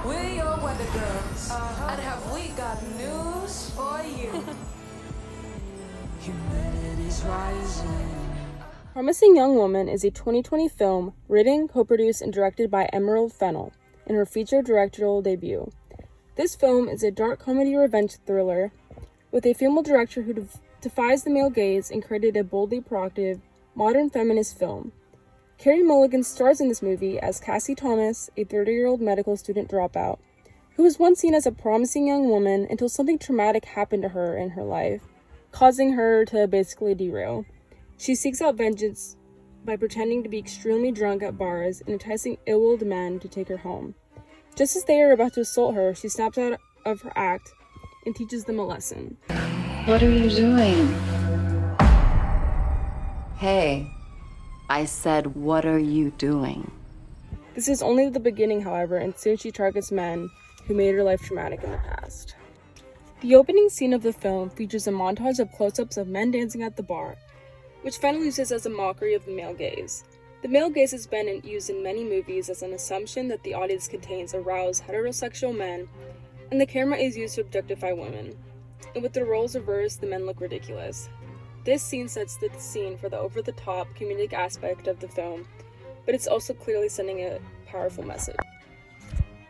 We're your weather girls, and have we got news for you? Humidity's rising. Promising Young Woman is a 2020 film written, co-produced, and directed by Emerald Fennell in her feature directorial debut. This film is a dark comedy revenge thriller with a female director who defies the male gaze and created a boldly provocative, modern feminist film. Carey Mulligan stars in this movie as Cassie Thomas, a 30-year-old medical student dropout, who was once seen as a promising young woman until something traumatic happened to her in her life, causing her to basically derail. She seeks out vengeance by pretending to be extremely drunk at bars and enticing ill-willed men to take her home. Just as they are about to assault her, she snaps out of her act and teaches them a lesson. What are you doing? Hey, I said, what are you doing? This is only the beginning, however, and soon she targets men who made her life traumatic in the past. The opening scene of the film features a montage of close-ups of men dancing at the bar, which Fennell uses as a mockery of the male gaze. The male gaze has been used in many movies as an assumption that the audience contains aroused heterosexual men, and the camera is used to objectify women. And with the roles reversed, the men look ridiculous. This scene sets the scene for the over-the-top comedic aspect of the film, but it's also clearly sending a powerful message.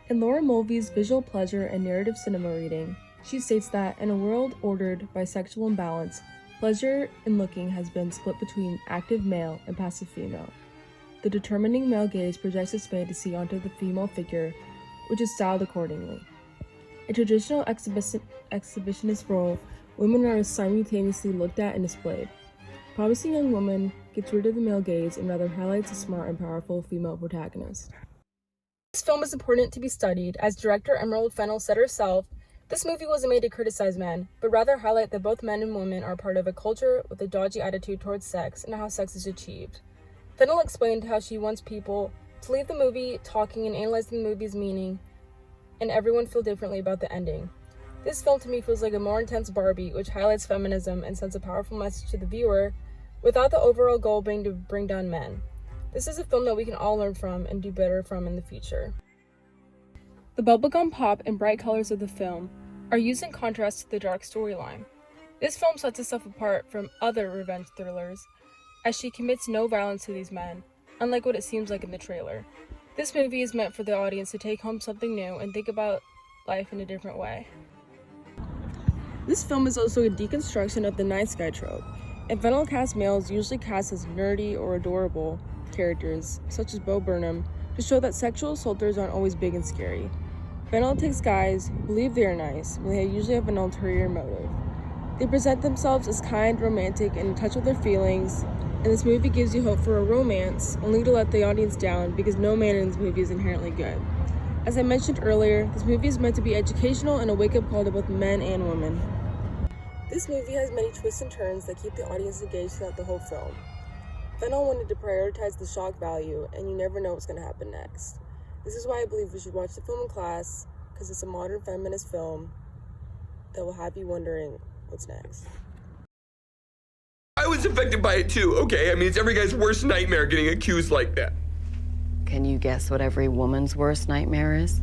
In Laura Mulvey's visual pleasure and narrative cinema reading, she states that in a world ordered by sexual imbalance, pleasure in looking has been split between active male and passive female. The determining male gaze projects its fantasy onto the female figure, which is styled accordingly. In traditional exhibitionist role, women are simultaneously looked at and displayed. Promising Young Woman gets rid of the male gaze and rather highlights a smart and powerful female protagonist. This film is important to be studied. As director Emerald Fennell said herself, this movie wasn't made to criticize men, but rather highlight that both men and women are part of a culture with a dodgy attitude towards sex and how sex is achieved. Fennell explained how she wants people to leave the movie talking and analyzing the movie's meaning, and everyone feel differently about the ending. This film to me feels like a more intense Barbie, which highlights feminism and sends a powerful message to the viewer, without the overall goal being to bring down men. This is a film that we can all learn from and do better from in the future. The bubblegum pop and bright colors of the film are used in contrast to the dark storyline. This film sets itself apart from other revenge thrillers, as she commits no violence to these men, unlike what it seems like in the trailer. This movie is meant for the audience to take home something new and think about life in a different way. This film is also a deconstruction of the nice guy trope, and Fennell cast males usually cast as nerdy or adorable characters, such as Bo Burnham, to show that sexual assaulters aren't always big and scary. Fennell takes guys who believe they are nice, when they usually have an ulterior motive. They present themselves as kind, romantic, and in touch with their feelings, and this movie gives you hope for a romance, only to let the audience down because no man in this movie is inherently good. As I mentioned earlier, this movie is meant to be educational and a wake-up call to both men and women. This movie has many twists and turns that keep the audience engaged throughout the whole film. Fennell wanted to prioritize the shock value, and you never know what's going to happen next. This is why I believe we should watch the film in class, because it's a modern feminist film that will have you wondering what's next. I was affected by it too, okay? I mean, it's every guy's worst nightmare getting accused like that. Can you guess what every woman's worst nightmare is?